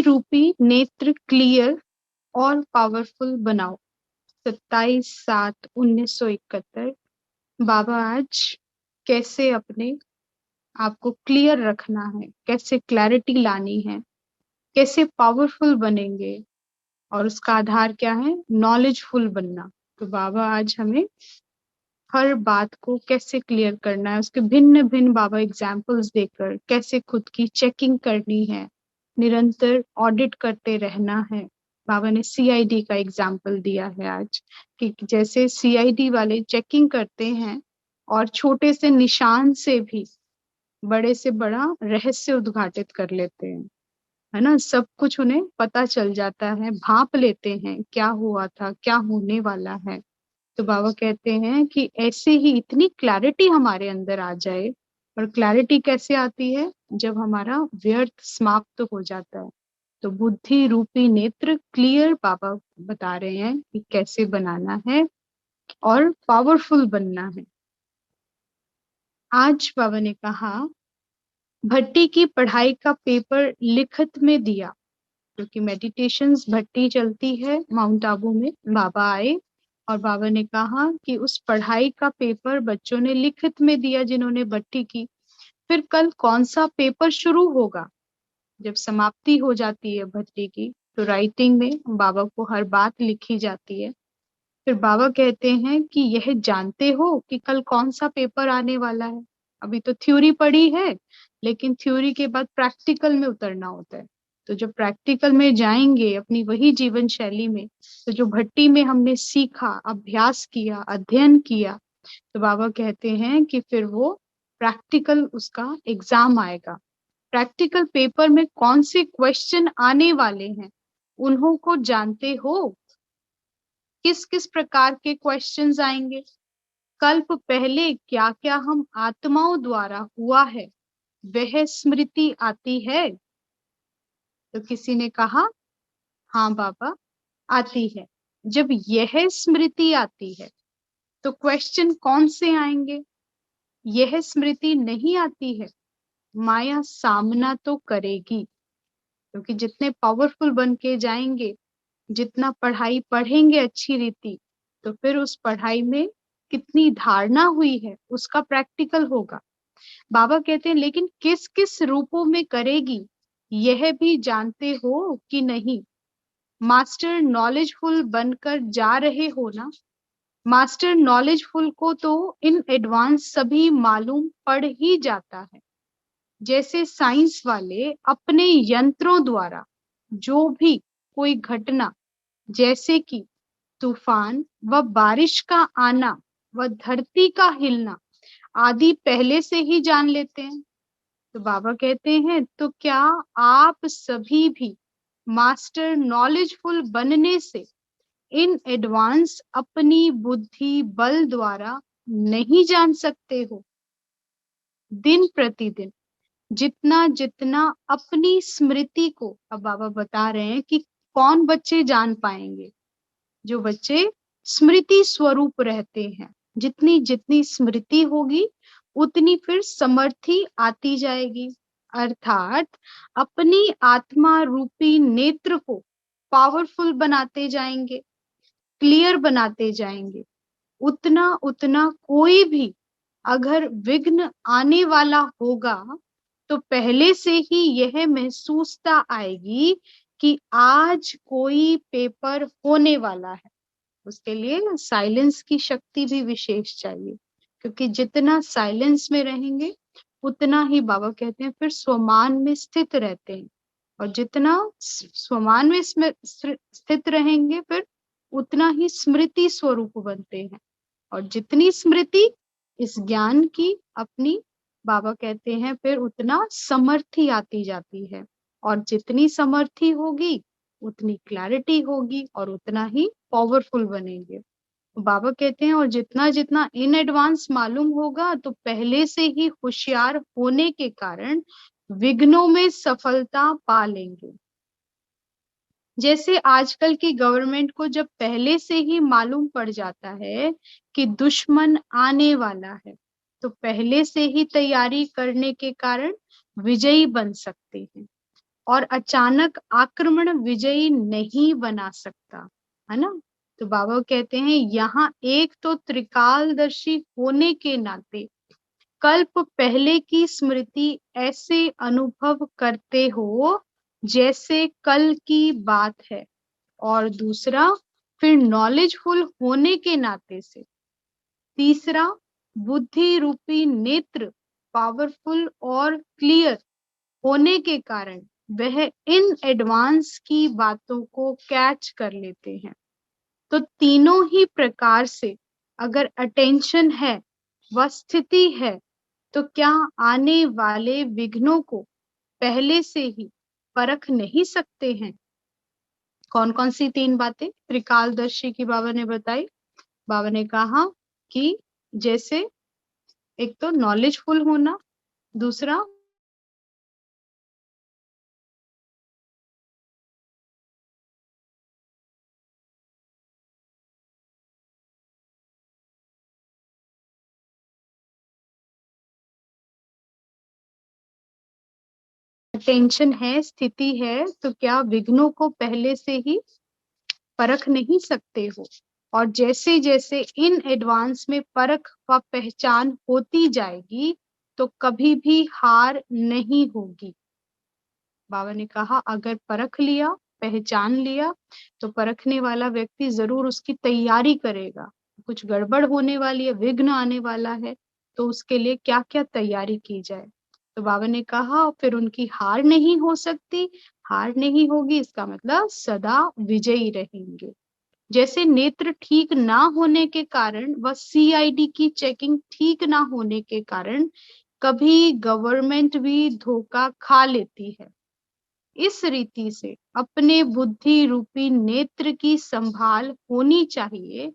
रूपी नेत्र क्लियर और पावरफुल बनाओ। 27/7/1971। बाबा आज कैसे अपने आप को क्लियर रखना है, कैसे क्लैरिटी लानी है, कैसे पावरफुल बनेंगे, और उसका आधार क्या है? नॉलेजफुल बनना। तो बाबा आज हमें हर बात को कैसे क्लियर करना है, उसके भिन्न भिन्न बाबा एग्जाम्पल्स देकर कैसे खुद की चेकिंग करनी है, निरंतर ऑडिट करते रहना है। बाबा ने सीआईडी का एग्जाम्पल दिया है आज, कि जैसे सीआईडी वाले चेकिंग करते हैं और छोटे से निशान से भी बड़े से बड़ा रहस्य उद्घाटित कर लेते हैं, है ना। सब कुछ उन्हें पता चल जाता है, भांप लेते हैं क्या हुआ था, क्या होने वाला है। तो बाबा कहते हैं कि ऐसे ही इतनी क्लैरिटी हमारे अंदर आ जाए। और क्लैरिटी कैसे आती है? जब हमारा व्यर्थ समाप्त हो जाता है। तो बुद्धि रूपी नेत्र क्लियर बाबा बता रहे हैं कि कैसे बनाना है और पावरफुल बनना है। आज बाबा ने कहा, भट्टी की पढ़ाई का पेपर लिखित में दिया, क्योंकि मेडिटेशंस भट्टी चलती है माउंट आबू में। बाबा आए और बाबा ने कहा कि उस पढ़ाई का पेपर बच्चों ने लिखित में दिया जिन्होंने भट्टी की। फिर कल कौन सा पेपर शुरू होगा? जब समाप्ति हो जाती है भट्टी की, तो राइटिंग में बाबा को हर बात लिखी जाती है। फिर बाबा कहते हैं कि यह जानते हो कि कल कौन सा पेपर आने वाला है? अभी तो थ्योरी पढ़ी है, लेकिन थ्योरी के बाद प्रैक्टिकल में उतरना होता है। तो जब प्रैक्टिकल में जाएंगे अपनी वही जीवन शैली में, तो जो भट्टी में हमने सीखा, अभ्यास किया, अध्ययन किया, तो बाबा कहते हैं कि फिर वो प्रैक्टिकल उसका एग्जाम आएगा। प्रैक्टिकल पेपर में कौन से क्वेश्चन आने वाले हैं, उन्हों को जानते हो? किस किस प्रकार के क्वेश्चंस आएंगे? कल्प पहले क्या क्या हम आत्माओं द्वारा हुआ है, वह स्मृति आती है? तो किसी ने कहा, हाँ बाबा, आती है। जब यह स्मृति आती है, तो क्वेश्चन कौन से आएंगे? यह स्मृति नहीं आती है, माया सामना तो करेगी, क्योंकि जितने पावरफुल बन के जाएंगे, जितना पढ़ाई पढ़ेंगे अच्छी रीति, तो फिर उस पढ़ाई में कितनी धारणा हुई है उसका प्रैक्टिकल होगा। बाबा कहते हैं, लेकिन किस किस रूपों में करेगी, यह भी जानते हो कि नहीं? मास्टर नॉलेजफुल बनकर जा रहे हो ना? मास्टर नॉलेजफुल को तो इन एडवांस सभी मालूम पड़ ही जाता है। जैसे साइंस वाले अपने यंत्रों द्वारा जो भी कोई घटना, जैसे कि तूफान व बारिश का आना व धरती का हिलना आदि पहले से ही जान लेते हैं। तो बाबा कहते हैं, तो क्या आप सभी भी मास्टर नॉलेजफुल बनने से इन एडवांस अपनी बुद्धि बल द्वारा नहीं जान सकते हो? दिन प्रतिदिन जितना जितना अपनी स्मृति को, अब बाबा बता रहे हैं कि कौन बच्चे जान पाएंगे? जो बच्चे स्मृति स्वरूप रहते हैं। जितनी जितनी स्मृति होगी, उतनी फिर समर्थी आती जाएगी। अर्थात अपनी आत्मा रूपी नेत्र को पावरफुल बनाते जाएंगे, क्लियर बनाते जाएंगे। उतना उतना कोई भी अगर विघ्न आने वाला होगा, तो पहले से ही यह महसूसता आएगी कि आज कोई पेपर होने वाला है। उसके लिए साइलेंस की शक्ति भी विशेष चाहिए, क्योंकि जितना साइलेंस में रहेंगे, उतना ही बाबा कहते हैं फिर स्वमान में स्थित रहते हैं। और जितना स्वमान में स्थित रहेंगे, फिर उतना ही स्मृति स्वरूप बनते हैं। और जितनी स्मृति इस ज्ञान की अपनी, बाबा कहते हैं फिर उतना समर्थी आती जाती है। और जितनी समर्थी होगी, उतनी क्लैरिटी होगी और उतना ही पावरफुल बनेंगे। बाबा कहते हैं, और जितना जितना इन एडवांस मालूम होगा, तो पहले से ही होशियार होने के कारण विघ्नों में सफलता पा लेंगे। जैसे आजकल की गवर्नमेंट को जब पहले से ही मालूम पड़ जाता है कि दुश्मन आने वाला है, तो पहले से ही तैयारी करने के कारण विजयी बन सकते हैं। और अचानक आक्रमण विजयी नहीं बना सकता, है ना। तो बाबा कहते हैं यहाँ एक तो त्रिकालदर्शी होने के नाते कल्प पहले की स्मृति ऐसे अनुभव करते हो जैसे कल की बात है, और दूसरा फिर नॉलेजफुल होने के नाते से, तीसरा बुद्धि रूपी नेत्र पावरफुल और क्लियर होने के कारण वह इन एडवांस की बातों को कैच कर लेते हैं। तो तीनों ही प्रकार से अगर अटेंशन है व स्थिति है तो क्या आने वाले विघ्नों को पहले से ही परख नहीं सकते हैं। कौन कौन सी तीन बातें त्रिकालदर्शी की बाबा ने बताई। बाबा ने कहा कि जैसे एक तो नॉलेजफुल होना, दूसरा टेंशन है, स्थिति है, तो क्या विघ्नों को पहले से ही परख नहीं सकते हो। और जैसे जैसे इन एडवांस में परख व पहचान होती जाएगी तो कभी भी हार नहीं होगी। बाबा ने कहा अगर परख लिया, पहचान लिया, तो परखने वाला व्यक्ति जरूर उसकी तैयारी करेगा। कुछ गड़बड़ होने वाली है, विघ्न आने वाला है, तो उसके लिए क्या क्या तैयारी की जाए। तो बाबा ने कहा फिर उनकी हार नहीं हो सकती। हार नहीं होगी इसका मतलब सदा विजयी रहेंगे। जैसे नेत्र ठीक ना होने के कारण व सीआईडी की चेकिंग ठीक ना होने के कारण कभी गवर्नमेंट भी धोखा खा लेती है, इस रीति से अपने बुद्धि रूपी नेत्र की संभाल होनी चाहिए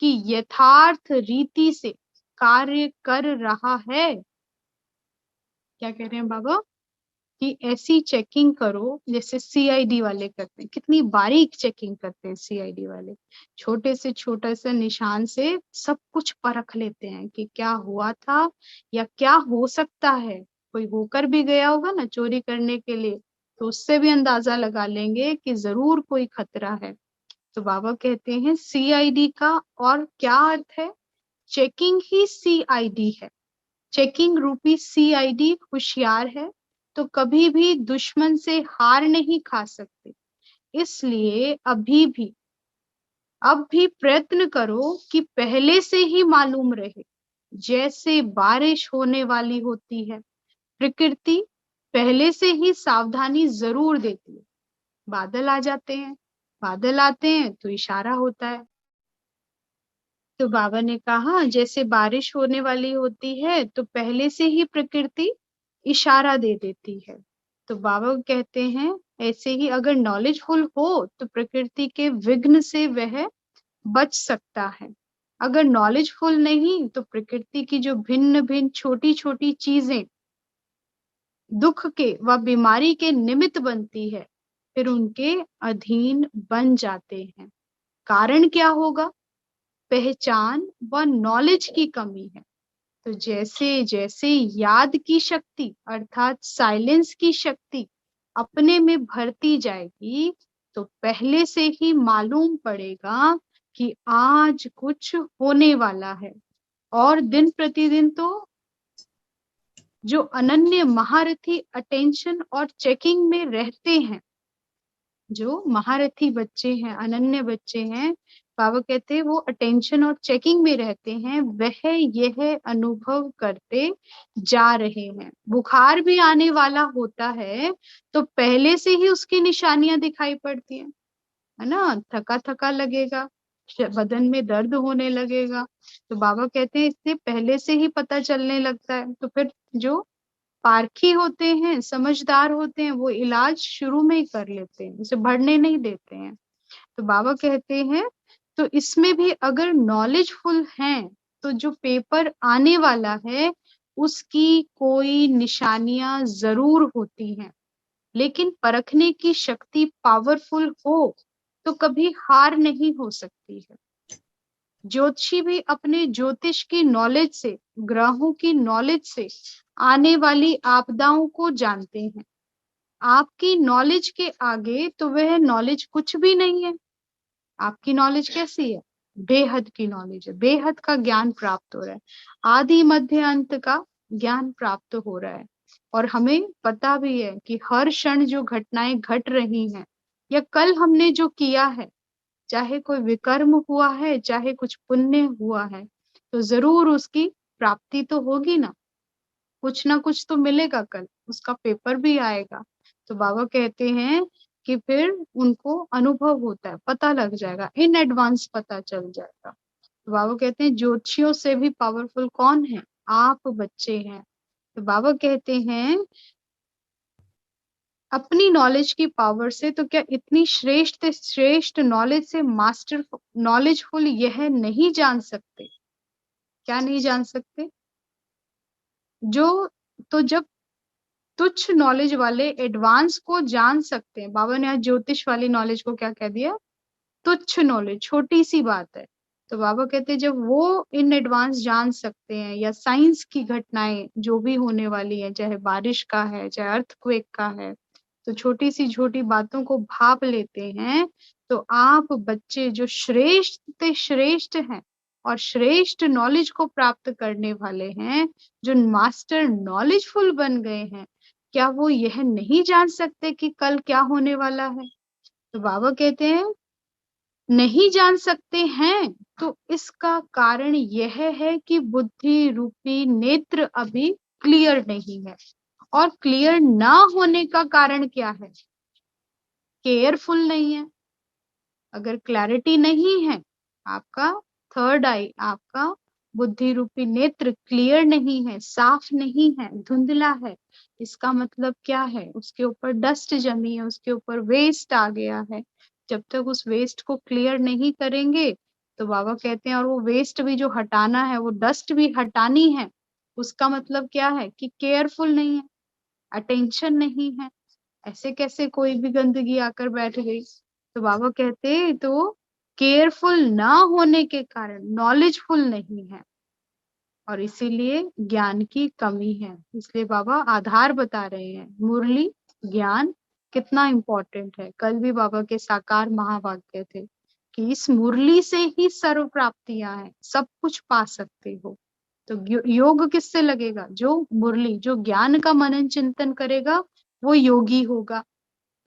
कि यथार्थ रीति से कार्य कर रहा है। क्या कह रहे हैं बाबा कि ऐसी चेकिंग करो जैसे सीआईडी वाले करते हैं। कितनी बारीक चेकिंग करते हैं सीआईडी वाले, छोटे से छोटा सा निशान से सब कुछ परख लेते हैं कि क्या हुआ था या क्या हो सकता है। कोई होकर भी गया होगा ना चोरी करने के लिए, तो उससे भी अंदाजा लगा लेंगे कि जरूर कोई खतरा है। तो बाबा कहते हैं सीआईडी का और क्या अर्थ है, चेकिंग ही सीआईडी है। चेकिंग रूपी सीआईडी होशियार है तो कभी भी दुश्मन से हार नहीं खा सकते। इसलिए अब भी प्रयत्न करो कि पहले से ही मालूम रहे। जैसे बारिश होने वाली होती है, प्रकृति पहले से ही सावधानी जरूर देती है। बादल आ जाते हैं, बादल आते हैं तो इशारा होता है। तो बाबा ने कहा जैसे बारिश होने वाली होती है तो पहले से ही प्रकृति इशारा दे देती है। तो बाबा कहते हैं ऐसे ही अगर नॉलेजफुल हो तो प्रकृति के विघ्न से वह बच सकता है। अगर नॉलेजफुल नहीं तो प्रकृति की जो भिन्न भिन्न छोटी छोटी चीजें दुख के व बीमारी के निमित्त बनती है फिर उनके अधीन बन जाते हैं। कारण क्या होगा, पहचान व नॉलेज की कमी है। तो जैसे जैसे याद की शक्ति अर्थात साइलेंस की शक्ति अपने में भरती जाएगी तो पहले से ही मालूम पड़ेगा कि आज कुछ होने वाला है। और दिन प्रतिदिन तो जो अनन्य महारथी अटेंशन और चेकिंग में रहते हैं, जो महारथी बच्चे हैं, अनन्य बच्चे हैं, बाबा कहते हैं वो अटेंशन और चेकिंग में रहते हैं, वह यह अनुभव करते जा रहे हैं। बुखार भी आने वाला होता है तो पहले से ही उसकी निशानियां दिखाई पड़ती है ना। थका थका लगेगा, बदन में दर्द होने लगेगा, तो बाबा कहते हैं इससे पहले से ही पता चलने लगता है। तो फिर जो पारखी होते हैं, समझदार होते हैं, वो इलाज शुरू में ही कर लेते हैं, उसे बढ़ने नहीं देते हैं। तो बाबा कहते हैं तो इसमें भी अगर नॉलेजफुल हैं तो जो पेपर आने वाला है उसकी कोई निशानियां जरूर होती हैं, लेकिन परखने की शक्ति पावरफुल हो तो कभी हार नहीं हो सकती है। ज्योतिषी भी अपने ज्योतिष की नॉलेज से, ग्रहों की नॉलेज से आने वाली आपदाओं को जानते हैं। आपकी नॉलेज के आगे तो वह नॉलेज कुछ भी नहीं है। आपकी नॉलेज कैसी है? बेहद की नॉलेज है, बेहद का ज्ञान प्राप्त हो रहा है, आदि मध्य अंत का ज्ञान प्राप्त हो रहा है। और हमें पता भी है कि हर क्षण जो घटनाएं घट रही हैं या कल हमने जो किया है, चाहे कोई विकर्म हुआ है, चाहे कुछ पुण्य हुआ है, तो जरूर उसकी प्राप्ति तो होगी ना कुछ तो मिलेगा, कल उसका पेपर भी आएगा। तो बाबा कहते हैं कि फिर उनको अनुभव होता है, पता लग जाएगा, इन एडवांस पता चल जाएगा। तो बाबा कहते हैं ज्योतिषियों से भी पावरफुल कौन है? आप बच्चे हैं। तो बाबा कहते हैं अपनी नॉलेज की पावर से, तो क्या इतनी श्रेष्ठ श्रेष्ठ नॉलेज से मास्टर नॉलेजफुल यह नहीं जान सकते? क्या नहीं जान सकते? जो तो जब तुच्छ नॉलेज वाले एडवांस को जान सकते हैं, बाबा ने आज ज्योतिष वाली नॉलेज को क्या कह दिया? तुच्छ नॉलेज, छोटी सी बात है। तो बाबा कहते हैं जब वो इन एडवांस जान सकते हैं, या साइंस की घटनाएं जो भी होने वाली है, चाहे बारिश का है, चाहे अर्थक्वेक का है, तो छोटी सी छोटी बातों को भाप लेते हैं। तो आप बच्चे जो श्रेष्ठ से श्रेष्ठ हैं और श्रेष्ठ नॉलेज को प्राप्त करने वाले हैं, जो मास्टर नॉलेजफुल बन गए हैं, क्या वो यह नहीं जान सकते कि कल क्या होने वाला है? तो बाबा कहते हैं नहीं जान सकते हैं, तो इसका कारण यह है कि बुद्धि रूपी नेत्र अभी क्लियर नहीं है। और क्लियर ना होने का कारण क्या है? केयरफुल नहीं है। अगर क्लैरिटी नहीं है, आपका थर्ड आई, आपका बुद्धि रूपी नेत्र क्लियर नहीं है, साफ नहीं है, धुंधला है, इसका मतलब क्या है? उसके ऊपर डस्ट जमी है, उसके ऊपर वेस्ट आ गया है। जब तक उस वेस्ट को क्लियर नहीं करेंगे, तो बाबा कहते हैं, और वो वेस्ट भी जो हटाना है, वो डस्ट भी हटानी है, उसका मतलब क्या है? कि केयरफुल नहीं है, अटेंशन नहीं है। ऐसे कैसे कोई भी गंदगी आकर बैठ गई? तो बाबा कहते तो केयरफुल ना होने के कारण नॉलेजफुल नहीं है, और इसीलिए ज्ञान की कमी है। इसलिए बाबा आधार बता रहे हैं, मुरली ज्ञान कितना इम्पोर्टेंट है। कल भी बाबा के साकार महावाक्य थे कि इस मुरली से ही सर्व प्राप्तियां हैं, सब कुछ पा सकते हो। तो योग किससे लगेगा? जो मुरली, जो ज्ञान का मनन चिंतन करेगा, वो योगी होगा।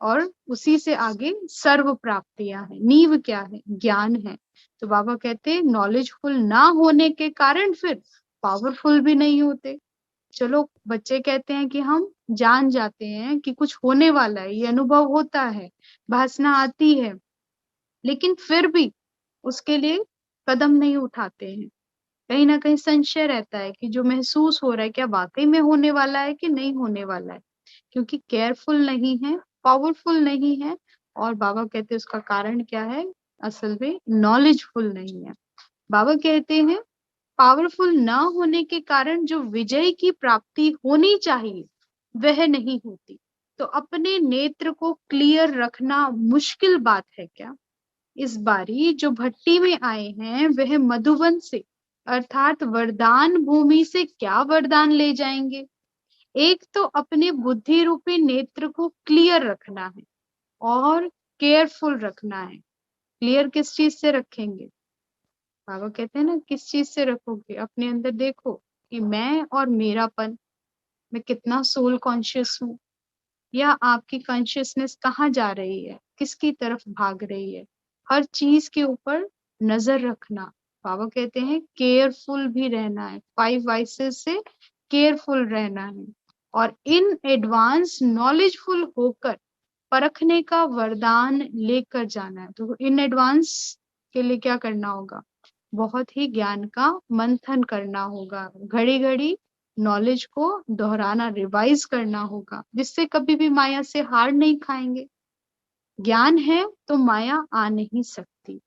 और उसी से आगे सर्व प्राप्तियां हैं। नींव क्या है? ज्ञान है। तो बाबा कहते हैं नॉलेजफुल ना होने के कारण फिर पावरफुल भी नहीं होते। चलो बच्चे कहते हैं कि हम जान जाते हैं कि कुछ होने वाला है, ये अनुभव होता है, भासना आती है, लेकिन फिर भी उसके लिए कदम नहीं उठाते हैं। कहीं ना कहीं संशय रहता है कि जो महसूस हो रहा है, क्या वाकई में होने वाला है कि नहीं होने वाला है? क्योंकि केयरफुल नहीं है, पावरफुल नहीं है। और बाबा कहते हैं उसका कारण क्या है? असल में नॉलेजफुल नहीं है। बाबा कहते हैं पावरफुल ना होने के कारण जो विजय की प्राप्ति होनी चाहिए, वह नहीं होती। तो अपने नेत्र को क्लियर रखना मुश्किल बात है क्या? इस बारी जो भट्टी में आए हैं, वह मधुबन से अर्थात वरदान भूमि से क्या वरदान ले जाएंगे? एक तो अपने बुद्धि रूपी नेत्र को क्लियर रखना है और केयरफुल रखना है। क्लियर किस चीज से रखेंगे? बाबा कहते हैं ना, किस चीज से रखोगे? अपने अंदर देखो कि मैं और मेरापन, मैं कितना सोल कॉन्शियस हूँ, या आपकी कॉन्शियसनेस कहाँ जा रही है, किसकी तरफ भाग रही है। हर चीज के ऊपर नजर रखना। बाबा कहते हैं केयरफुल भी रहना है, 5 वाइसेस से केयरफुल रहना है, और इन एडवांस नॉलेजफुल होकर परखने का वरदान लेकर जाना है। तो इन एडवांस के लिए क्या करना होगा? बहुत ही ज्ञान का मंथन करना होगा, घड़ी घड़ी नॉलेज को दोहराना, रिवाइज करना होगा, जिससे कभी भी माया से हार नहीं खाएंगे। ज्ञान है तो माया आ नहीं सकती।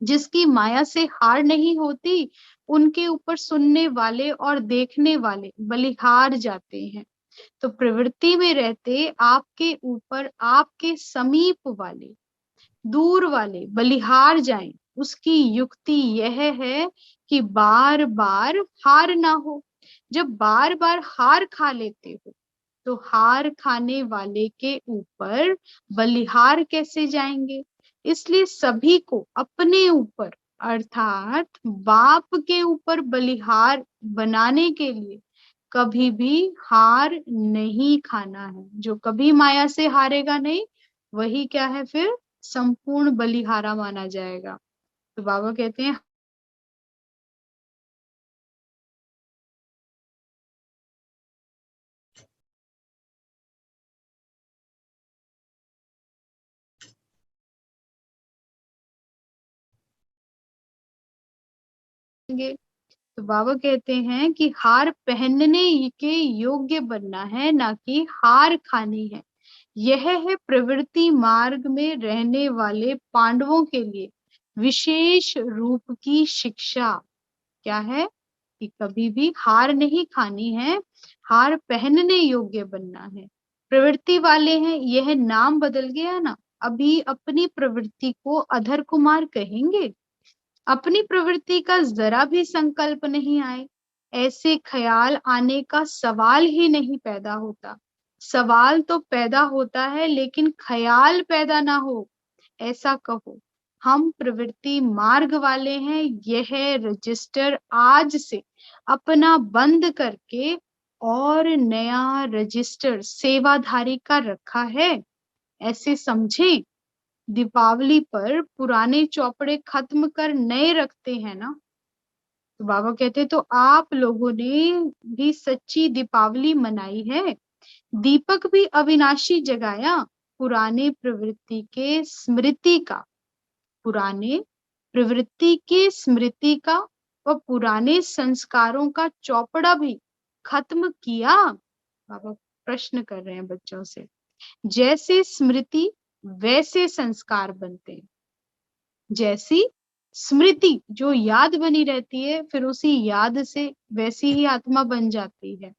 जिसकी माया से हार नहीं होती, उनके ऊपर सुनने वाले और देखने वाले बलिहार जाते हैं। तो प्रवृत्ति में रहते आपके ऊपर आपके समीप वाले, दूर वाले बलिहार जाएं। उसकी युक्ति यह है कि बार बार हार ना हो। जब बार बार हार खा लेते हो, तो हार खाने वाले के ऊपर बलिहार कैसे जाएंगे? इसलिए सभी को अपने ऊपर अर्थात बाप के ऊपर बलिहार बनाने के लिए कभी भी हार नहीं खाना है। जो कभी माया से हारेगा नहीं, वही क्या है फिर संपूर्ण बलिहारा माना जाएगा। तो बाबा कहते हैं तो बाबा कहते हैं कि हार पहनने के योग्य बनना है, ना कि हार खानी है। यह है प्रवृत्ति मार्ग में रहने वाले पांडवों के लिए विशेष रूप की शिक्षा। क्या है कि कभी भी हार नहीं खानी है, हार पहनने योग्य बनना है। प्रवृत्ति वाले हैं, यह नाम बदल गया ना, अभी अपनी प्रवृत्ति को अधर कुमार कहेंगे। अपनी प्रवृत्ति का जरा भी संकल्प नहीं आए, ऐसे ख्याल आने का सवाल ही नहीं पैदा होता। सवाल तो पैदा होता है लेकिन ख्याल पैदा ना हो, ऐसा कहो। हम प्रवृत्ति मार्ग वाले हैं, यह रजिस्टर आज से अपना बंद करके और नया रजिस्टर सेवाधारी का रखा है, ऐसे समझें। दीपावली पर पुराने चौपड़े खत्म कर नए रखते हैं ना। तो बाबा कहते तो आप लोगों ने भी सच्ची दीपावली मनाई है। दीपक भी अविनाशी जगाया, पुराने प्रवृत्ति के स्मृति का, पुराने प्रवृत्ति की स्मृति का व पुराने संस्कारों का चौपड़ा भी खत्म किया। बाबा प्रश्न कर रहे हैं बच्चों से। जैसे स्मृति वैसे संस्कार बनते हैं। जैसी स्मृति जो याद बनी रहती है, फिर उसी याद से वैसी ही आत्मा बन जाती है।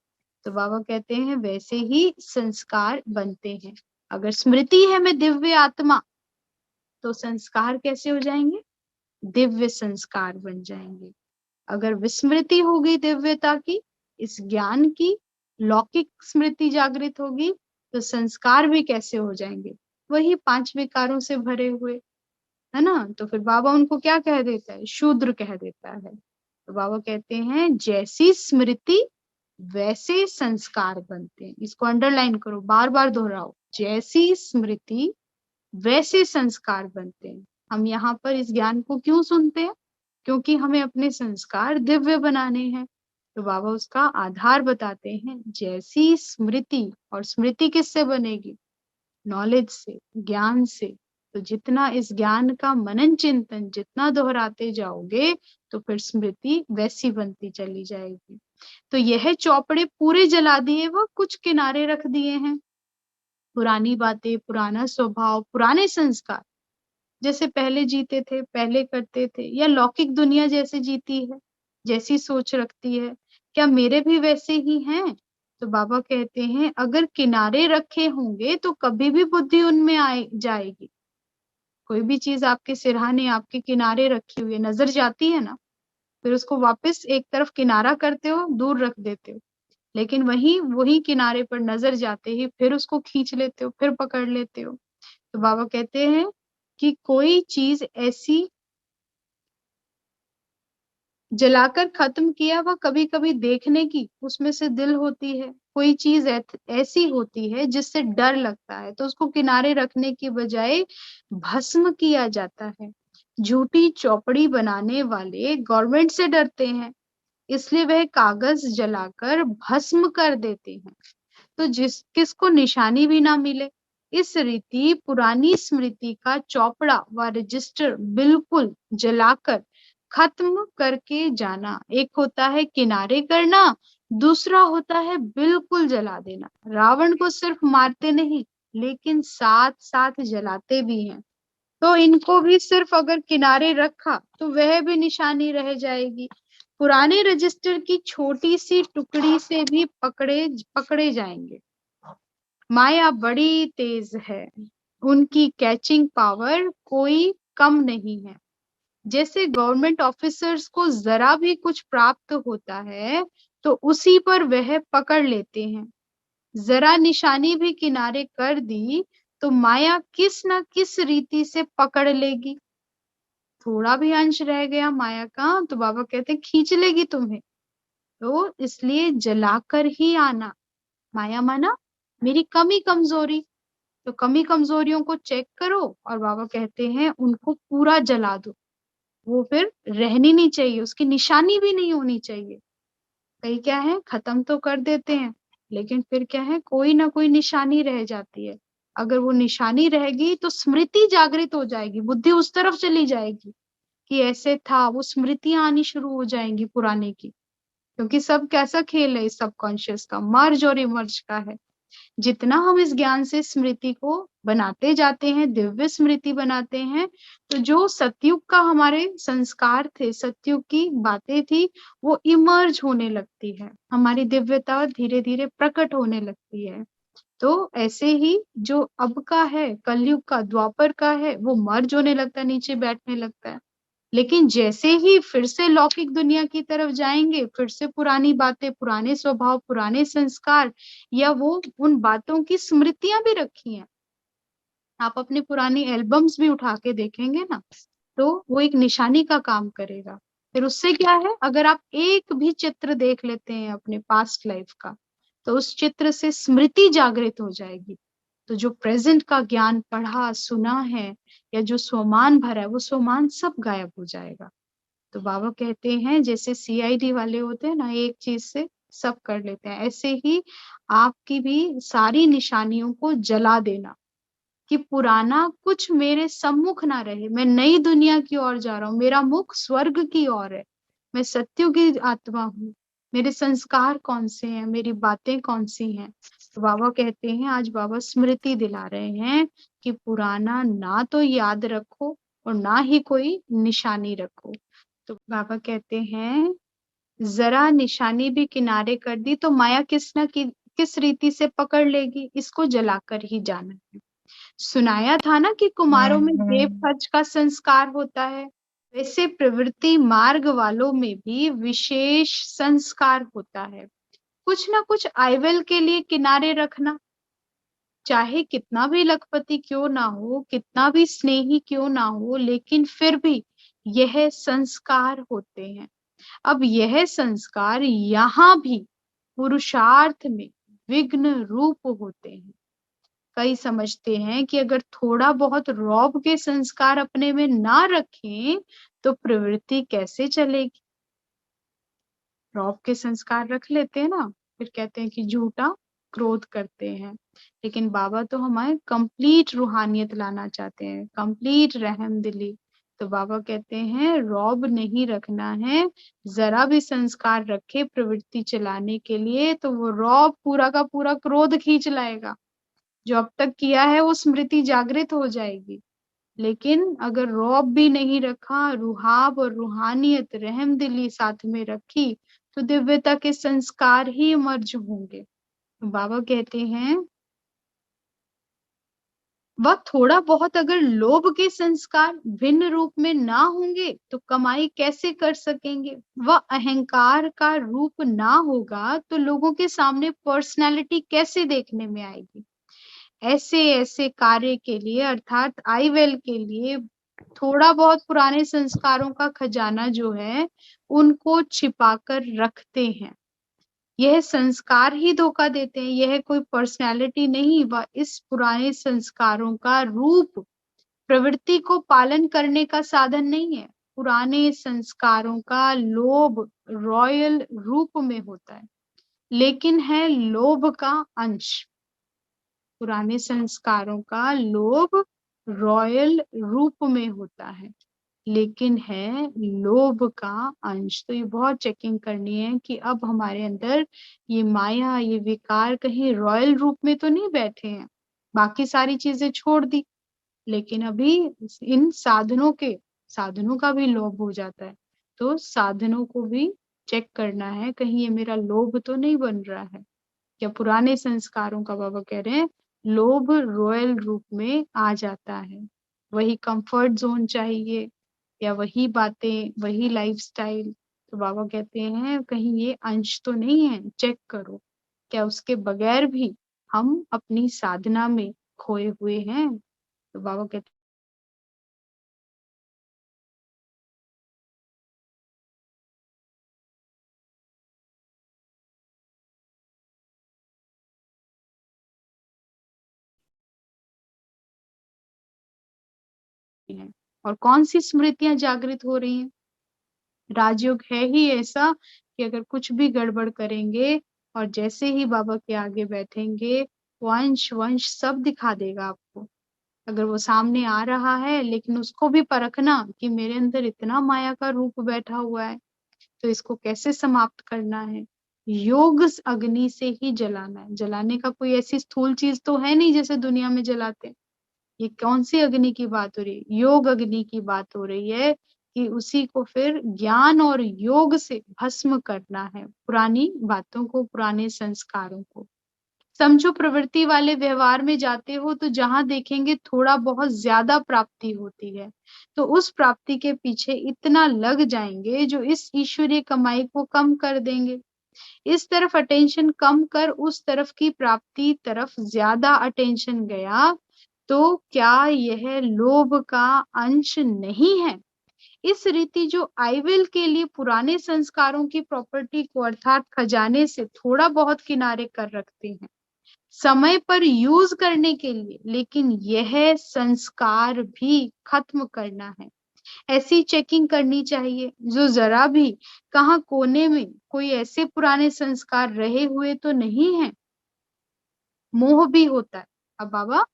तो बाबा कहते हैं वैसे ही संस्कार बनते हैं। अगर स्मृति है मैं दिव्य आत्मा, तो संस्कार कैसे हो जाएंगे? दिव्य संस्कार बन जाएंगे। अगर विस्मृति होगी दिव्यता की, इस ज्ञान की लौकिक स्मृति जागृत होगी, तो संस्कार भी कैसे हो जाएंगे? वही 5 विकारों से भरे हुए, है ना। तो फिर बाबा उनको क्या कह देता है? शूद्र कह देता है। तो बाबा कहते हैं जैसी स्मृति वैसे संस्कार बनते हैं। इसको अंडरलाइन करो, बार बार दोहराओ। जैसी स्मृति वैसे संस्कार बनते हैं। हम यहाँ पर इस ज्ञान को क्यों सुनते हैं? क्योंकि हमें अपने संस्कार दिव्य बनाने हैं। तो बाबा उसका आधार बताते हैं, जैसी स्मृति। और स्मृति किससे बनेगी? नॉलेज से, ज्ञान से। तो जितना इस ज्ञान का मनन चिंतन जितना दोहराते जाओगे, तो फिर स्मृति वैसी बनती चली जाएगी। तो यह चौपड़े पूरे जला दिए व कुछ किनारे रख दिए हैं। पुरानी बातें, पुराना स्वभाव, पुराने संस्कार, जैसे पहले जीते थे, पहले करते थे, या लौकिक दुनिया जैसे जीती है, जैसी सोच रखती है, क्या मेरे भी वैसे ही हैं? तो बाबा कहते हैं अगर किनारे रखे होंगे तो कभी भी बुद्धि उनमें आए जाएगी। कोई भी चीज आपके सिरहाने, आपके किनारे रखी हुई है, नजर जाती है ना, फिर उसको वापस एक तरफ किनारा करते हो, दूर रख देते हो। लेकिन वही किनारे पर नजर जाते ही फिर उसको खींच लेते हो, फिर पकड़ लेते हो। तो बाबा कहते हैं कि कोई चीज ऐसी जलाकर खत्म किया, वह कभी कभी देखने की उसमें से दिल होती है। कोई चीज ऐसी होती है जिससे डर लगता है, तो उसको किनारे रखने की बजाय भस्म किया जाता है। झूठी चौपड़ी बनाने वाले गवर्नमेंट से डरते हैं, इसलिए वह कागज जलाकर भस्म कर देते हैं, तो किसको निशानी भी ना मिले। इस रीति पुरानी स्मृति का चौपड़ा व रजिस्टर बिल्कुल जलाकर खत्म करके जाना। एक होता है किनारे करना, दूसरा होता है बिल्कुल जला देना। रावण को सिर्फ मारते नहीं, लेकिन साथ साथ जलाते भी हैं। तो इनको भी सिर्फ अगर किनारे रखा तो वह भी निशानी रह जाएगी। पुराने रजिस्टर की छोटी सी टुकड़ी से भी पकड़े पकड़े जाएंगे। माया बड़ी तेज है, उनकी कैचिंग पावर कोई कम नहीं है। जैसे गवर्नमेंट ऑफिसर्स को जरा भी कुछ प्राप्त होता है तो उसी पर वह पकड़ लेते हैं। जरा निशानी भी किनारे कर दी तो माया किस न किस रीति से पकड़ लेगी। थोड़ा भी अंश रह गया माया का तो बाबा कहते हैं खींच लेगी तुम्हें। तो इसलिए जलाकर ही आना। माया माना मेरी कमी कमजोरी। तो कमी कमजोरियों को चेक करो और बाबा कहते हैं उनको पूरा जला दो। वो फिर रहनी नहीं चाहिए, उसकी निशानी भी नहीं होनी चाहिए। कई क्या है खत्म तो कर देते हैं लेकिन फिर क्या है कोई ना कोई निशानी रह जाती है। अगर वो निशानी रहेगी तो स्मृति जागृत हो जाएगी, बुद्धि उस तरफ चली जाएगी कि ऐसे था, वो स्मृतियां आनी शुरू हो जाएंगी पुराने की। क्योंकि सब कैसा खेल है इस सबकॉन्शियस का, मर्ज और इमर्ज का है। जितना हम इस ज्ञान से स्मृति को बनाते जाते हैं, दिव्य स्मृति बनाते हैं, तो जो सतयुग का हमारे संस्कार थे, सतयुग की बातें थी, वो इमर्ज होने लगती है, हमारी दिव्यता धीरे धीरे प्रकट होने लगती है। तो ऐसे ही जो अब का है, कलयुग का, द्वापर का है, वो मर्ज होने लगता है, नीचे बैठने लगता है। लेकिन जैसे ही फिर से लौकिक दुनिया की तरफ जाएंगे, फिर से पुरानी बातें, पुराने स्वभाव, पुराने संस्कार, या वो उन बातों की स्मृतियां भी रखी हैं, आप अपनी पुरानी एल्बम्स भी उठा के देखेंगे ना, तो वो एक निशानी का काम करेगा। फिर उससे क्या है, अगर आप एक भी चित्र देख लेते हैं अपने पास्ट लाइफ का, तो उस चित्र से स्मृति जागृत हो जाएगी। तो जो प्रेजेंट का ज्ञान पढ़ा सुना है या जो स्वमान भरा है, वो स्वमान सब गायब हो जाएगा। तो बाबा कहते हैं जैसे सीआईडी वाले होते हैं ना, एक चीज से सब कर लेते हैं, ऐसे ही आपकी भी सारी निशानियों को जला देना कि पुराना कुछ मेरे सम्मुख ना रहे। मैं नई दुनिया की ओर जा रहा हूँ, मेरा मुख स्वर्ग की ओर है, मैं सत्युग की आत्मा हूँ। मेरे संस्कार कौन से हैं, मेरी बातें कौन सी हैं। तो बाबा कहते हैं, आज बाबा स्मृति दिला रहे हैं कि पुराना ना तो याद रखो और ना ही कोई निशानी रखो। तो बाबा कहते हैं जरा निशानी भी किनारे कर दी तो माया किस रीति से पकड़ लेगी, इसको जलाकर ही जाना है। सुनाया था ना कि कुमारों में जेब खर्च का संस्कार होता है, वैसे प्रवृत्ति मार्ग वालों में भी विशेष संस्कार होता है। कुछ ना कुछ आयवल के लिए किनारे रखना, चाहे कितना भी लखपति क्यों ना हो, कितना भी स्नेही क्यों ना हो, लेकिन फिर भी यह संस्कार होते हैं। अब यह संस्कार यहाँ भी पुरुषार्थ में विघ्न रूप होते हैं। कई समझते हैं कि अगर थोड़ा बहुत रौब के संस्कार अपने में ना रखें तो प्रवृत्ति कैसे चलेगी। रौब के संस्कार रख लेते हैं ना, फिर कहते हैं कि झूठा क्रोध करते हैं। लेकिन बाबा तो हमारे कंप्लीट रूहानियत लाना चाहते हैं, कंप्लीट रहम दिली। तो बाबा कहते हैं रौब नहीं रखना है, जरा भी संस्कार रखे प्रवृत्ति चलाने के लिए तो वो रौब पूरा का पूरा क्रोध खींच लाएगा। जो अब तक किया है वो स्मृति जागृत हो जाएगी। लेकिन अगर रौब भी नहीं रखा, रुहाब और रूहानियत रहमदिली साथ में रखी, तो दिव्यता के संस्कार ही मर्ज होंगे। बाबा कहते हैं वह थोड़ा बहुत अगर लोभ के संस्कार भिन्न रूप में ना होंगे तो कमाई कैसे कर सकेंगे। वह अहंकार का रूप ना होगा तो लोगों के सामने पर्सनालिटी कैसे देखने में आएगी। ऐसे ऐसे कार्य के लिए अर्थात आई वेल के लिए थोड़ा बहुत पुराने संस्कारों का खजाना जो है उनको छिपा कर रखते हैं। यह संस्कार ही धोखा देते हैं, यह कोई पर्सनैलिटी नहीं, वह इस पुराने संस्कारों का रूप प्रवृत्ति को पालन करने का साधन नहीं है। पुराने संस्कारों का लोभ रॉयल रूप में होता है, लेकिन है लोभ का अंश। पुराने संस्कारों का लोभ रॉयल रूप में होता है, लेकिन है लोभ का अंश। तो ये बहुत चेकिंग करनी है कि अब हमारे अंदर ये माया, ये विकार कहीं रॉयल रूप में तो नहीं बैठे हैं। बाकी सारी चीजें छोड़ दी, लेकिन अभी इन साधनों का भी लोभ हो जाता है। तो साधनों को भी चेक करना है, कहीं ये मेरा लोभ तो नहीं बन रहा है। या पुराने संस्कारों का बाबा कह रहे हैं लोभ रॉयल रूप में आ जाता है, वही कंफर्ट जोन चाहिए या वही बातें, वही लाइफस्टाइल। तो बाबा कहते हैं कहीं ये अंश तो नहीं है, चेक करो। क्या उसके बगैर भी हम अपनी साधना में खोए हुए हैं? तो बाबा कहते हैं। और कौन सी स्मृतियां जागृत हो रही हैं? राजयोग है ही ऐसा कि अगर कुछ भी गड़बड़ करेंगे और जैसे ही बाबा के आगे बैठेंगे, वो अंश वंश सब दिखा देगा आपको। अगर वो सामने आ रहा है, लेकिन उसको भी परखना कि मेरे अंदर इतना माया का रूप बैठा हुआ है, तो इसको कैसे समाप्त करना है। योग अग्नि से ही जलाना है। जलाने का कोई ऐसी स्थूल चीज तो है नहीं जैसे दुनिया में जलाते हैं। ये कौन सी अग्नि की बात हो रही है? योग अग्नि की बात हो रही है कि उसी को फिर ज्ञान और योग से भस्म करना है, पुरानी बातों को, पुराने संस्कारों को। समझो प्रवृत्ति वाले व्यवहार में जाते हो तो जहां देखेंगे थोड़ा बहुत ज्यादा प्राप्ति होती है, तो उस प्राप्ति के पीछे इतना लग जाएंगे जो इस ईश्वरीय कमाई को कम कर देंगे। इस तरफ अटेंशन कम कर उस तरफ की प्राप्ति तरफ ज्यादा अटेंशन गया, तो क्या यह लोभ का अंश नहीं है? इस रीति जो आई विल के लिए पुराने संस्कारों की प्रॉपर्टी को अर्थात खजाने से थोड़ा बहुत किनारे कर रखते हैं समय पर यूज करने के लिए, लेकिन यह संस्कार भी खत्म करना है। ऐसी चेकिंग करनी चाहिए जो जरा भी कहाँ कोने में कोई ऐसे पुराने संस्कार रहे हुए तो नहीं है। मोह भी होता है। अब बाबा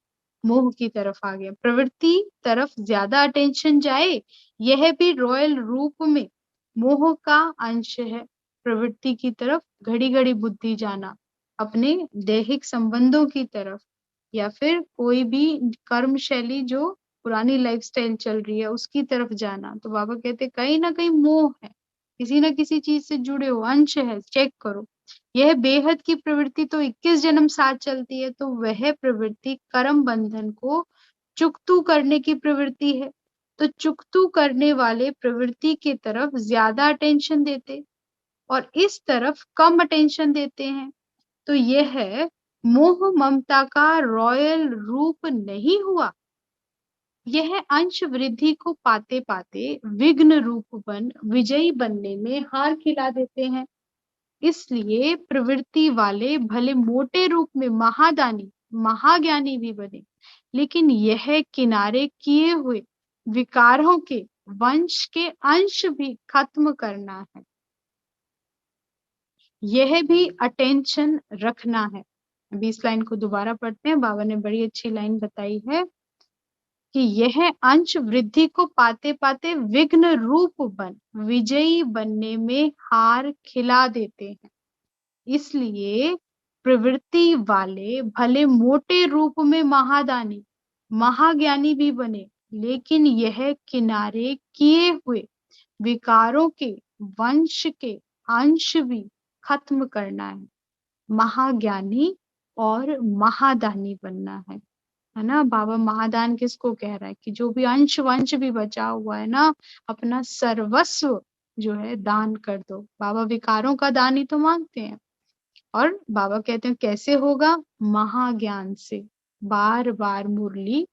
मोह की तरफ आ गया, प्रवृत्ति तरफ ज्यादा अटेंशन जाए, यह भी रॉयल रूप में मोह का अंश है। प्रवृत्ति की तरफ घड़ी घड़ी बुद्धि जाना, अपने दैहिक संबंधों की तरफ, या फिर कोई भी कर्म शैली जो पुरानी लाइफस्टाइल चल रही है उसकी तरफ जाना, तो बाबा कहते कहीं ना कहीं मोह है, किसी ना किसी चीज से जुड़े हो, अंश है, चेक करो। यह बेहद की प्रवृत्ति तो 21 जन्म साथ चलती है, तो वह प्रवृत्ति कर्म बंधन को चुकतू करने की प्रवृत्ति है। तो चुकतू करने वाले प्रवृत्ति की तरफ ज्यादा अटेंशन देते और इस तरफ कम अटेंशन देते हैं, तो यह मोह ममता का रॉयल रूप नहीं हुआ। यह अंश वृद्धि को पाते पाते विघ्न रूप बन विजयी बनने में हार खिला देते हैं। इसलिए प्रवृत्ति वाले भले मोटे रूप में महादानी महाज्ञानी भी बने, लेकिन यह किनारे किए हुए विकारों के वंश के अंश भी खत्म करना है। यह भी अटेंशन रखना है। अभी इस लाइन को दोबारा पढ़ते हैं, बाबा ने बड़ी अच्छी लाइन बताई है कि यह अंश वृद्धि को पाते पाते विघ्न रूप बन विजयी बनने में हार खिला देते हैं। इसलिए प्रवृत्ति वाले भले मोटे रूप में महादानी महाज्ञानी भी बने, लेकिन यह किनारे किए हुए विकारों के वंश के अंश भी खत्म करना है। महाज्ञानी और महादानी बनना है ना। बाबा महादान किसको कह रहा है कि जो भी अंश वंश भी बचा हुआ है ना, अपना सर्वस्व जो है दान कर दो। बाबा विकारों का दान ही तो मांगते हैं। और बाबा कहते हैं कैसे होगा? महाज्ञान से। बार बार मुरली,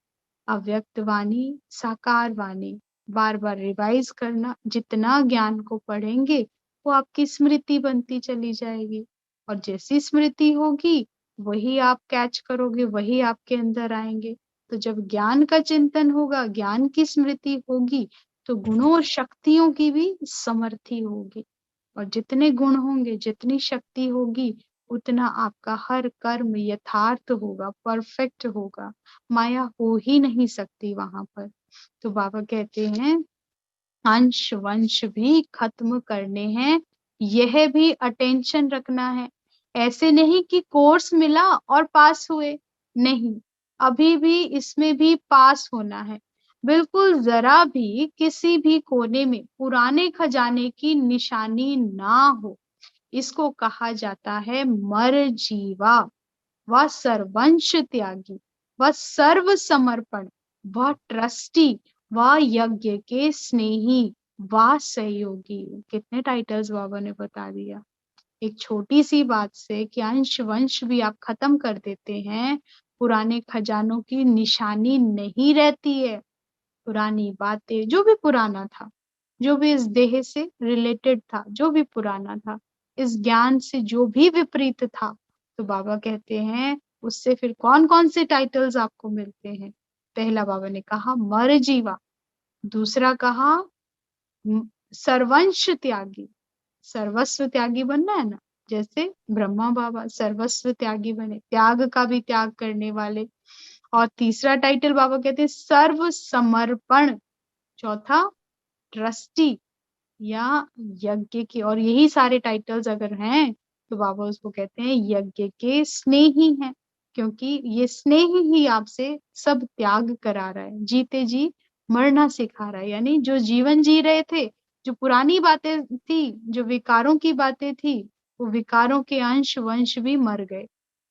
अव्यक्त वाणी, साकार वाणी बार बार रिवाइज करना। जितना ज्ञान को पढ़ेंगे वो आपकी स्मृति बनती चली जाएगी, और जैसी स्मृति होगी वही आप कैच करोगे, वही आपके अंदर आएंगे। तो जब ज्ञान का चिंतन होगा, ज्ञान की स्मृति होगी, तो गुणों और शक्तियों की भी समर्थी होगी। और जितने गुण होंगे, जितनी शक्ति होगी, उतना आपका हर कर्म यथार्थ होगा, परफेक्ट होगा। माया हो ही नहीं सकती वहां पर। तो बाबा कहते हैं अंश वंश भी खत्म करने हैं, यह भी अटेंशन रखना है। ऐसे नहीं कि कोर्स मिला और पास हुए, नहीं, अभी भी इसमें भी पास होना है। बिल्कुल जरा भी किसी भी कोने में पुराने खजाने की निशानी ना हो। इसको कहा जाता है मर जीवा, वह सर्वंश त्यागी, वह सर्व समर्पण, वह ट्रस्टी, वह यज्ञ के स्नेही, वह सहयोगी। कितने टाइटल्स बाबा ने बता दिया। एक छोटी सी बात से कि अंश वंश भी आप खत्म कर देते हैं, पुराने खजानों की निशानी नहीं रहती है। पुरानी बातें, जो भी पुराना था, जो भी इस देह से रिलेटेड था, जो भी पुराना था, इस ज्ञान से जो भी विपरीत था, तो बाबा कहते हैं उससे फिर कौन कौन से टाइटल्स आपको मिलते हैं। पहला बाबा ने कहा मर जीवा, दूसरा कहा सर्वंश त्यागी, सर्वस्व त्यागी बनना है ना, जैसे ब्रह्मा बाबा सर्वस्व त्यागी बने, त्याग का भी त्याग करने वाले। और तीसरा टाइटल बाबा कहते हैं सर्व समर्पण, चौथा ट्रस्टी या यज्ञ की। और यही सारे टाइटल्स अगर हैं तो बाबा उसको कहते हैं यज्ञ के स्नेही हैं, क्योंकि ये स्नेह ही आपसे सब त्याग करा रहा है, जीते जी मरना सिखा रहा है। यानी जो जीवन जी रहे थे, जो पुरानी बातें थी, जो विकारों की बातें थी, वो विकारों के अंश वंश भी मर गए,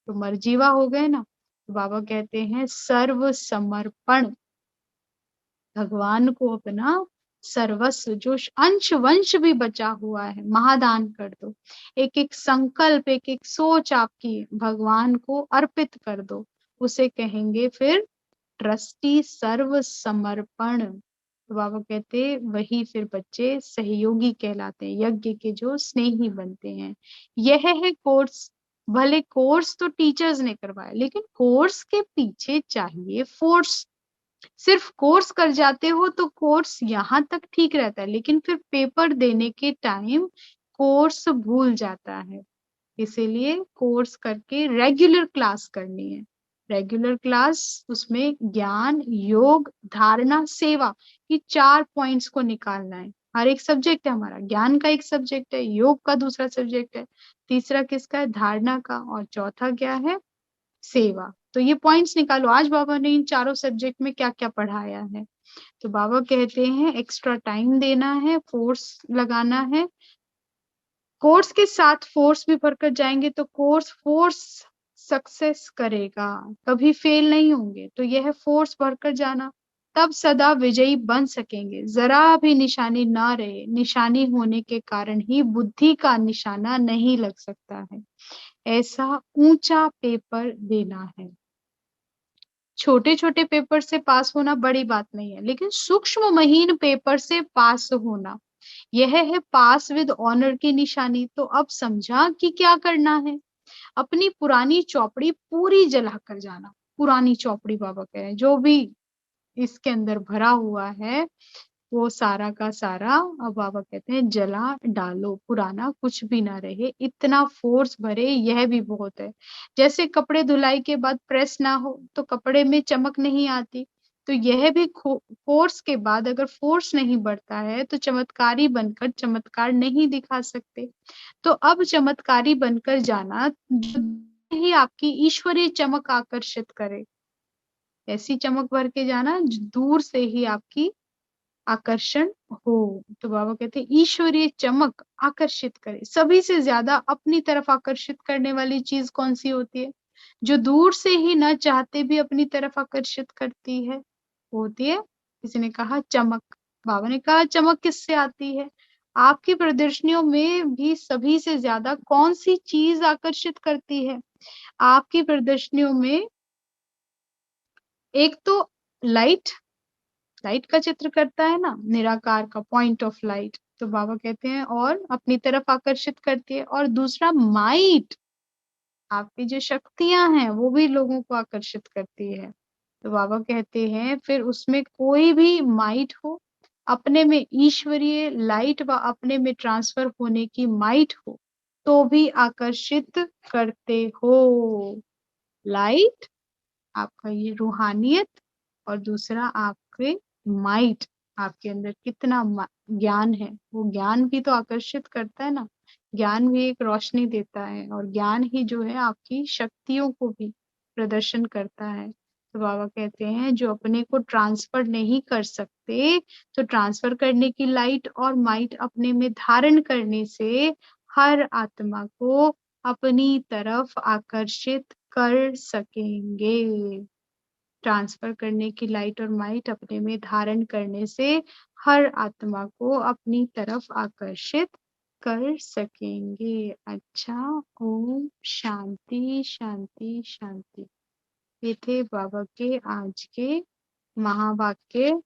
तो मरजीवा हो गए ना। तो बाबा कहते हैं सर्व समर्पण, भगवान को अपना सर्वस्व, जो अंश वंश भी बचा हुआ है, महादान कर दो। एक एक संकल्प, एक एक सोच आपकी भगवान को अर्पित कर दो, उसे कहेंगे फिर ट्रस्टी, सर्व समर्पण। तो बाबा कहते वही फिर बच्चे सहयोगी कहलाते हैं, यज्ञ के जो स्नेही बनते हैं। यह है कोर्स। भले कोर्स तो टीचर्स ने करवाया, लेकिन कोर्स के पीछे चाहिए फोर्स। सिर्फ कोर्स कर जाते हो तो कोर्स यहाँ तक ठीक रहता है, लेकिन फिर पेपर देने के टाइम कोर्स भूल जाता है। इसीलिए कोर्स करके रेगुलर क्लास करनी है। रेगुलर क्लास, उसमें ज्ञान, योग, धारणा, सेवा, ये 4 पॉइंट्स को निकालना है। हर एक सब्जेक्ट है हमारा, ज्ञान का एक सब्जेक्ट है, योग का दूसरा सब्जेक्ट है, तीसरा किसका है, धारणा का, और चौथा क्या है, सेवा। तो ये पॉइंट्स निकालो, आज बाबा ने इन चारों सब्जेक्ट में क्या क्या पढ़ाया है। तो बाबा कहते हैं एक्स्ट्रा टाइम देना है, फोर्स लगाना है। कोर्स के साथ फोर्स भी भरकर जाएंगे तो कोर्स फोर्स सक्सेस करेगा, कभी फेल नहीं होंगे। तो यह फोर्स भरकर जाना, तब सदा विजयी बन सकेंगे। जरा भी निशानी ना रहे, निशानी होने के कारण ही बुद्धि का निशाना नहीं लग सकता है। ऐसा ऊंचा पेपर देना है। छोटे छोटे पेपर से पास होना बड़ी बात नहीं है, लेकिन सूक्ष्म महीन पेपर से पास होना, यह है पास विद ऑनर की निशानी। तो अब समझा कि क्या करना है। अपनी पुरानी चौपड़ी पूरी जला कर जाना। पुरानी चौपड़ी बाबा कह रहे हैं, जो भी इसके अंदर भरा हुआ है वो सारा का सारा, अब बाबा कहते हैं जला डालो, पुराना कुछ भी ना रहे। इतना फोर्स भरे, यह भी बहुत है। जैसे कपड़े धुलाई के बाद प्रेस ना हो तो कपड़े में चमक नहीं आती, तो यह भी फोर्स के बाद अगर फोर्स नहीं बढ़ता है तो चमत्कारी बनकर चमत्कार नहीं दिखा सकते। तो अब चमत्कारी बनकर जाना, जो ही आपकी ईश्वरीय चमक आकर्षित करे, ऐसी चमक भर के जाना जो दूर से ही आपकी आकर्षण हो। तो बाबा कहते हैं ईश्वरीय चमक आकर्षित करे। सभी से ज्यादा अपनी तरफ आकर्षित करने वाली चीज कौन सी होती है, जो दूर से ही न चाहते भी अपनी तरफ आकर्षित करती है, वो होती है, किसी ने कहा चमक। बाबा ने कहा चमक किससे आती है। आपकी प्रदर्शनियों में भी सभी से ज्यादा कौन सी चीज आकर्षित करती है। आपकी प्रदर्शनियों में एक तो लाइट, लाइट का चित्र करता है ना, निराकार का, पॉइंट ऑफ लाइट, तो बाबा कहते हैं और अपनी तरफ आकर्षित करती है। और दूसरा माइट, आपकी जो शक्तियां हैं वो भी लोगों को आकर्षित करती है। तो बाबा कहते हैं फिर उसमें कोई भी माइट हो, अपने में ईश्वरीय लाइट व अपने में ट्रांसफर होने की माइट हो, तो भी आकर्षित करते हो। लाइट, आपका ये रूहानियत, और दूसरा आपके माइट, आपके अंदर कितना ज्ञान है, वो ज्ञान भी तो आकर्षित करता है ना। ज्ञान भी एक रोशनी देता है, और ज्ञान ही जो है आपकी शक्तियों को भी प्रदर्शन करता है। तो बाबा कहते हैं जो अपने को ट्रांसफर नहीं कर सकते, तो ट्रांसफर करने की लाइट और माइट अपने में धारण करने से हर आत्मा को अपनी तरफ आकर्षित कर सकेंगे। ट्रांसफर करने की लाइट और माइट अपने में धारण करने से हर आत्मा को अपनी तरफ आकर्षित कर सकेंगे। अच्छा, ओम शांति शांति शांति। ये थे बाबा के आज के महावाक्य।